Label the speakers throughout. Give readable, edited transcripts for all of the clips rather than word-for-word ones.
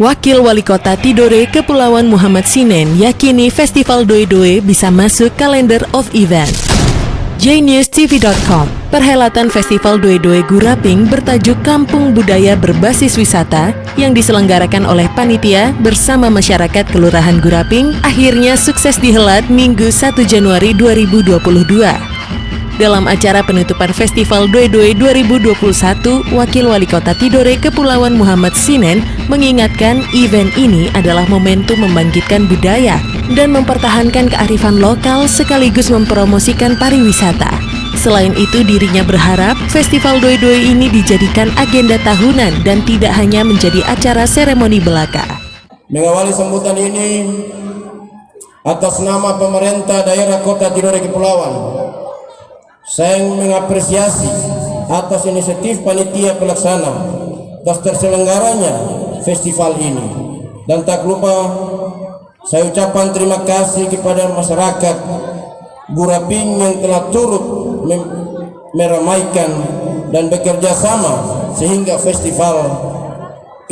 Speaker 1: Wakil Wali Kota Tidore Kepulauan Muhammad Sinen yakini Festival Doe-Doe bisa masuk kalender of event. jnewstv.com. Perhelatan Festival Doe-Doe Guraping bertajuk Kampung Budaya Berbasis Wisata yang diselenggarakan oleh panitia bersama masyarakat Kelurahan Guraping akhirnya sukses dihelat Minggu 1 Januari 2022. Dalam acara penutupan Festival Doe-Doe 2021, Wakil Wali Kota Tidore Kepulauan Muhammad Sinen mengingatkan event ini adalah momentum membangkitkan budaya dan mempertahankan kearifan lokal sekaligus mempromosikan pariwisata. Selain itu, dirinya berharap Festival Doe-Doe ini dijadikan agenda tahunan dan tidak hanya menjadi acara seremoni belaka.
Speaker 2: Mengawali sambutan ini atas nama pemerintah daerah Kota Tidore Kepulauan, saya mengapresiasi atas inisiatif panitia pelaksana atas terselenggaranya festival ini, dan tak lupa saya ucapkan terima kasih kepada masyarakat Guraping yang telah turut meramaikan dan bekerja sama sehingga festival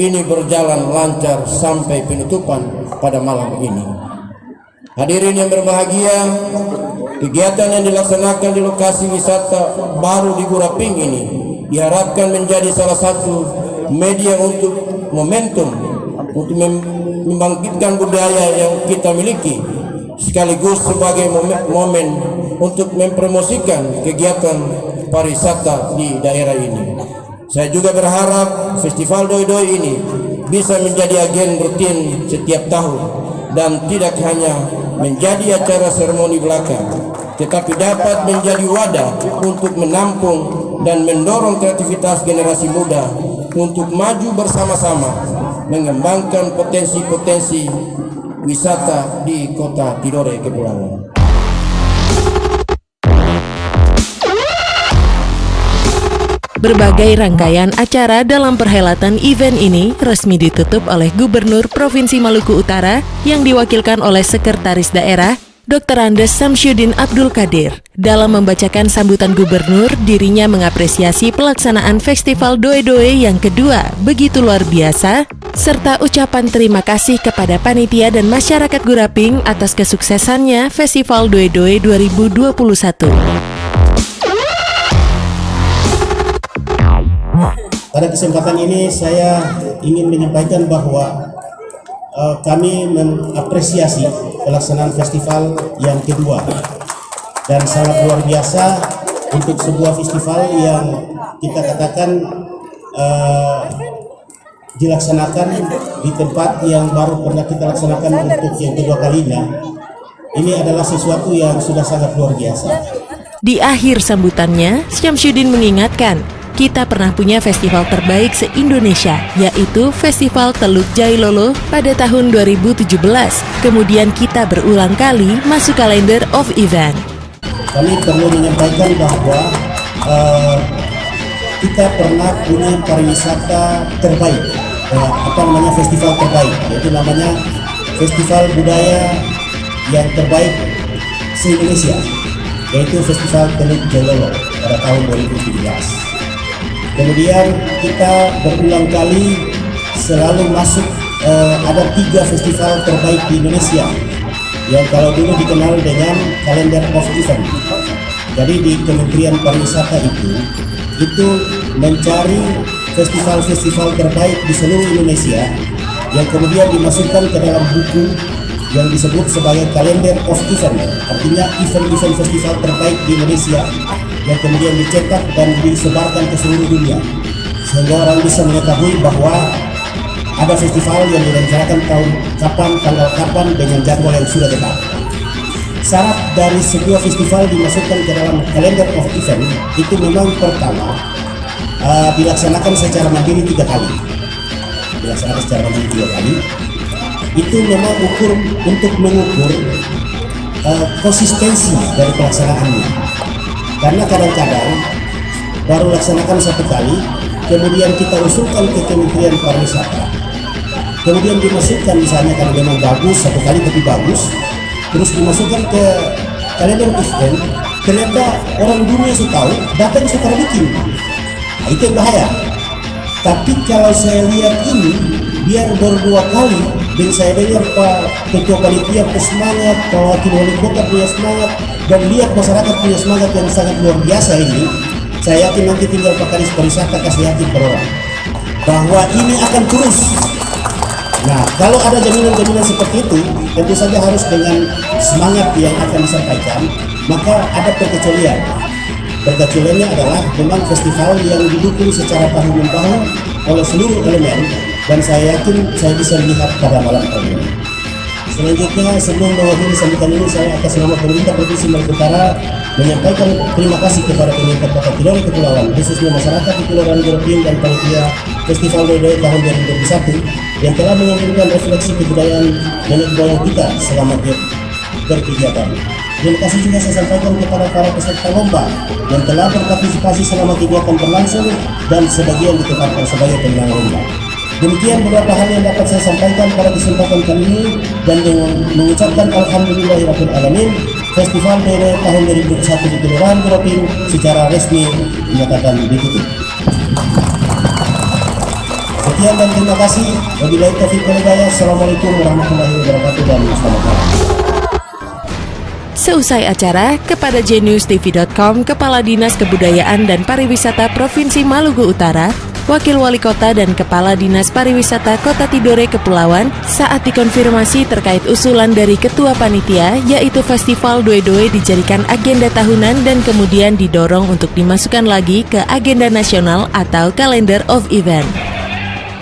Speaker 2: ini berjalan lancar sampai penutupan pada malam ini. Hadirin yang berbahagia, kegiatan yang dilaksanakan di lokasi wisata baru di Guraping ini diharapkan menjadi salah satu media untuk momentum untuk membangkitkan budaya yang kita miliki, sekaligus sebagai momen untuk mempromosikan kegiatan pariwisata di daerah ini. Saya juga berharap Festival Doe-Doe ini bisa menjadi agen rutin setiap tahun dan tidak hanya menjadi acara seremoni belaka, tetapi dapat menjadi wadah untuk menampung dan mendorong kreativitas generasi muda untuk maju bersama-sama mengembangkan potensi-potensi wisata di Kota Tidore Kepulauan.
Speaker 1: Berbagai rangkaian acara dalam perhelatan event ini resmi ditutup oleh Gubernur Provinsi Maluku Utara yang diwakilkan oleh Sekretaris Daerah Dr. Andes Samsyuddin Abdul Qadir. Dalam membacakan sambutan Gubernur, dirinya mengapresiasi pelaksanaan Festival Doe-Doe yang kedua begitu luar biasa, serta ucapan terima kasih kepada panitia dan masyarakat Guraping atas kesuksesannya Festival Doe-Doe 2021.
Speaker 3: Pada kesempatan ini saya ingin menyampaikan bahwa kami mengapresiasi pelaksanaan festival yang kedua dan sangat luar biasa untuk sebuah festival yang kita katakan dilaksanakan di tempat yang baru pernah kita laksanakan untuk yang kedua kalinya. Ini adalah sesuatu yang sudah sangat luar biasa.
Speaker 1: Di akhir sambutannya, Syamsuddin mengingatkan, kita pernah punya festival terbaik se-Indonesia, yaitu Festival Teluk Jailolo pada tahun 2017. Kemudian kita berulang kali masuk kalender of event.
Speaker 3: Kami perlu menyampaikan bahwa kita pernah punya pariwisata terbaik, festival terbaik, yaitu namanya Festival Budaya yang terbaik se-Indonesia, yaitu Festival Teluk Jailolo pada tahun 2017. Kemudian kita berulang kali selalu masuk ada 3 festival terbaik di Indonesia yang kalau dulu dikenal dengan kalender of event. Jadi di Kementerian Pariwisata itu mencari festival-festival terbaik di seluruh Indonesia yang kemudian dimasukkan ke dalam buku yang disebut sebagai kalender of event, artinya event-event festival terbaik di Indonesia yang kemudian dicetak dan disebarkan ke seluruh dunia, sehingga orang bisa mengetahui bahwa ada festival yang direncanakan tahun kapan, tanggal kapan, dengan jadwal yang sudah tetap. Syarat dari sebuah festival dimasukkan ke dalam kalender of event itu memang pertama dilaksanakan secara mandiri 3 kali. Dilaksanakan secara mandiri 3 kali. Itu memang untuk mengukur konsistensi dari pelaksanaannya. Karena kadang-kadang baru laksanakan 1 kali, kemudian kita usulkan ke Kementerian Pariwisata, kemudian dimasukkan misalnya kalau memang bagus 1 kali tapi bagus, terus dimasukkan ke kalender event, ternyata orang dunia sudah tahu, datang sudah bikin. Nah, itu yang bahaya. Tapi kalau saya lihat ini biar baru 2 kali dan saya dengar Pak Ketua Panitia semangat, Pak Wakil Wali Kota punya semangat, dan lihat masyarakat punya semangat yang sangat luar biasa ini. Saya yakin nanti tinggal Pak Kadis Pariwisata kasih yakin per orang bahwa ini akan terus. Nah, kalau ada jaminan-jaminan seperti itu, tentu saja harus dengan semangat yang akan disampaikan, maka ada perkecualian. Perkecualiannya adalah memang festival yang didukung secara tahun-tahun oleh seluruh elemen, dan saya yakin saya bisa lihat pada malam hari ini. Selanjutnya, sebelum mengakhiri sambutan ini, saya atas nama pemerintah Provinsi Maluku Utara menyampaikan terima kasih kepada pemerintah Kota Tidore Kepulauan, khususnya masyarakat di Kelurahan Guraping dan panitia Festival Doe tahun 2021 yang telah mengambilkan refleksi kebudayaan nenek moyang kita selama berkegiatan. Terima kasih juga saya sampaikan kepada para peserta lomba yang telah berpartisipasi selama kegiatan berlangsung dan sebagian ditetapkan sebagai pemenang lomba. Demikian beberapa hal yang dapat saya sampaikan pada kesempatan kali ini, dan dengan mengucapkan alhamdulillahirabbil alamin, Festival Doe tahun 2021 di Kelurahan Guraping secara resmi dinyatakan ditutup. Sekian dan terima kasih. Wabillahi taufiq wal hidayah. Assalamualaikum warahmatullahi wabarakatuh dan selamat malam.
Speaker 1: Seusai acara, kepada jnewstv.com, Kepala Dinas Kebudayaan dan Pariwisata Provinsi Maluku Utara, Wakil Wali Kota dan Kepala Dinas Pariwisata Kota Tidore Kepulauan saat dikonfirmasi terkait usulan dari Ketua Panitia, yaitu Festival Doe dijadikan agenda tahunan dan kemudian didorong untuk dimasukkan lagi ke agenda nasional atau Calendar of Event.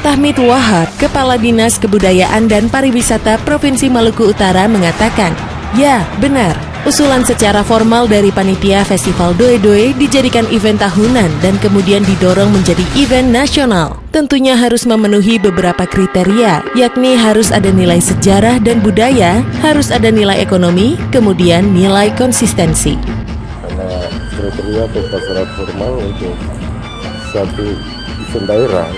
Speaker 1: Tahmid Wahab, Kepala Dinas Kebudayaan dan Pariwisata Provinsi Maluku Utara mengatakan, ya, benar. Usulan secara formal dari panitia Festival Doe dijadikan event tahunan dan kemudian didorong menjadi event nasional. Tentunya harus memenuhi beberapa kriteria, yakni harus ada nilai sejarah dan budaya, harus ada nilai ekonomi, kemudian nilai konsistensi.
Speaker 4: Karena kriteria atau syarat formal untuk satu event daerah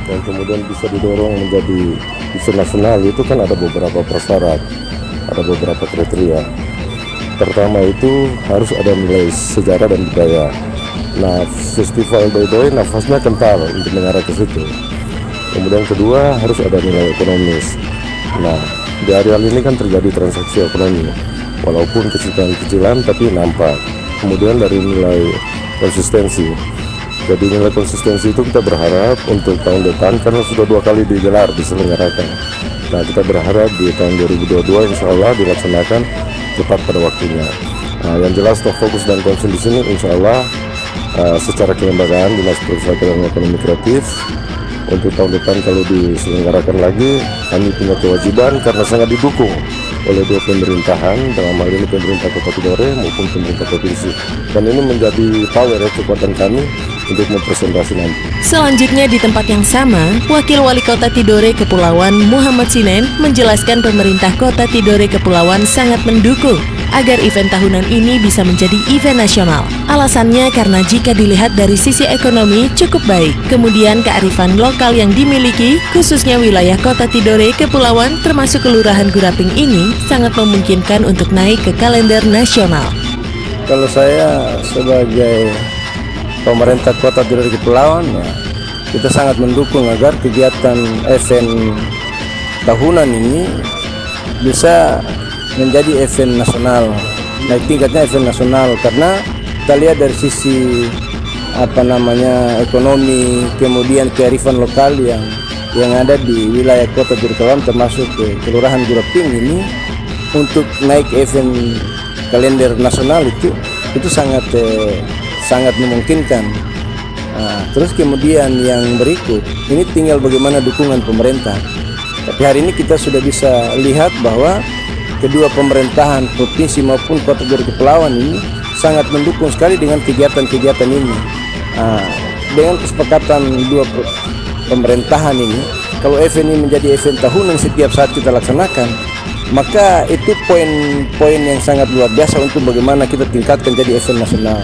Speaker 4: dan kemudian bisa didorong menjadi event nasional itu kan ada beberapa prasyarat, ada beberapa kriteria. Pertama itu harus ada nilai sejarah dan budaya. Nah, Festival Doe nafasnya kental untuk mengarah ke situ. Kemudian kedua harus ada nilai ekonomis. Nah, di areal ini kan terjadi transaksi ekonomi, walaupun kecilan-kecilan tapi nampak. Kemudian dari nilai konsistensi. Jadi nilai konsistensi itu kita berharap untuk tahun depan, karena sudah 2 kali digelar, diselenggarakan. Nah, kita berharap di tahun 2022 insya Allah dilaksanakan tepat pada waktunya. Nah, yang jelas fokus dan concern di sini insya Allah secara kelembagaan Dinas Pariwisata dan Ekonomi Kreatif untuk tahun depan kalau diselenggarakan lagi, kami punya kewajiban karena sangat didukung oleh dua pemerintahan, dalam hal ini pemerintah Kota Tidore maupun pemerintah provinsi, dan ini menjadi power kekuatan kami untuk mempresentasi nanti.
Speaker 1: Selanjutnya di tempat yang sama, Wakil Wali Kota Tidore Kepulauan Muhammad Sinen menjelaskan pemerintah Kota Tidore Kepulauan sangat mendukung agar event tahunan ini bisa menjadi event nasional. Alasannya karena jika dilihat dari sisi ekonomi cukup baik, kemudian kearifan lokal yang dimiliki, khususnya wilayah Kota Tidore Kepulauan termasuk Kelurahan Guraping ini sangat memungkinkan untuk naik ke kalender nasional.
Speaker 4: Kalau saya sebagai pemerintah Kota Tidore Kepulauan, ya, kita sangat mendukung agar kegiatan event tahunan ini bisa menjadi event nasional, naik tingkatnya event nasional, karena kita lihat dari sisi ekonomi, kemudian kearifan lokal yang ada di wilayah Kota Tidore Kepulauan termasuk Kelurahan Guraping ini, untuk naik event kalender nasional itu sangat memungkinkan. Terus kemudian yang berikut ini tinggal bagaimana dukungan pemerintah. Tapi hari ini kita sudah bisa lihat bahwa kedua pemerintahan provinsi maupun Kota Tidore Kepulauan ini sangat mendukung sekali dengan kegiatan-kegiatan ini. Dengan kesepakatan dua pemerintahan ini, kalau event ini menjadi event tahunan setiap saat kita laksanakan, maka itu poin-poin yang sangat luar biasa untuk bagaimana kita tingkatkan jadi event nasional.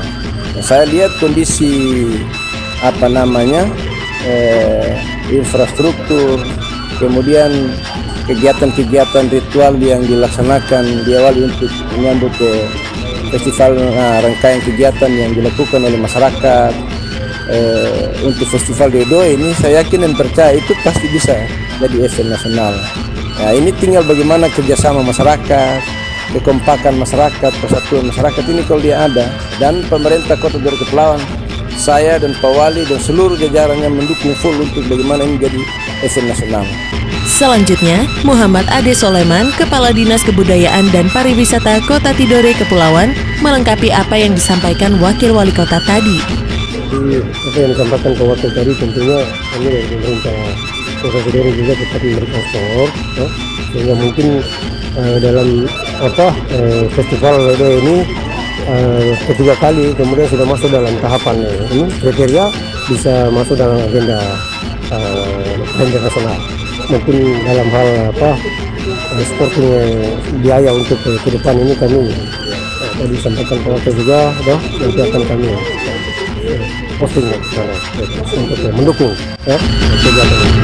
Speaker 4: Saya lihat kondisi infrastruktur, kemudian kegiatan-kegiatan ritual yang dilaksanakan diawali untuk menyambut ke festival, rangkaian kegiatan yang dilakukan oleh masyarakat untuk Festival Doe ini, saya yakin dan percaya itu pasti bisa
Speaker 5: jadi event nasional. Nah, ini tinggal bagaimana kerjasama masyarakat, kekompakan masyarakat, persatuan masyarakat ini kalau dia ada, dan pemerintah Kota Tidore Kepulauan, saya dan Pak Wali dan seluruh jajarannya mendukung full untuk bagaimana ini jadi event nasional.
Speaker 1: Selanjutnya, Muhammad Ade Soleman, Kepala Dinas Kebudayaan dan Pariwisata Kota Tidore Kepulauan, melengkapi apa yang disampaikan Wakil Wali Kota tadi.
Speaker 6: Jadi apa yang disampaikan ke wakil tadi tentunya kami dari pemerintah Kota Tidore juga tetap memberikan support, ya, sehingga mungkin dalam festival ini ketiga kali kemudian sudah masuk dalam tahapan ini kriteria bisa masuk dalam agenda nasional. Mungkin dalam hal sporting biaya untuk ke depan ini kami tadi sampaikan ke wakil juga, nanti akan kami posting untuk mendukung kegiatan ini.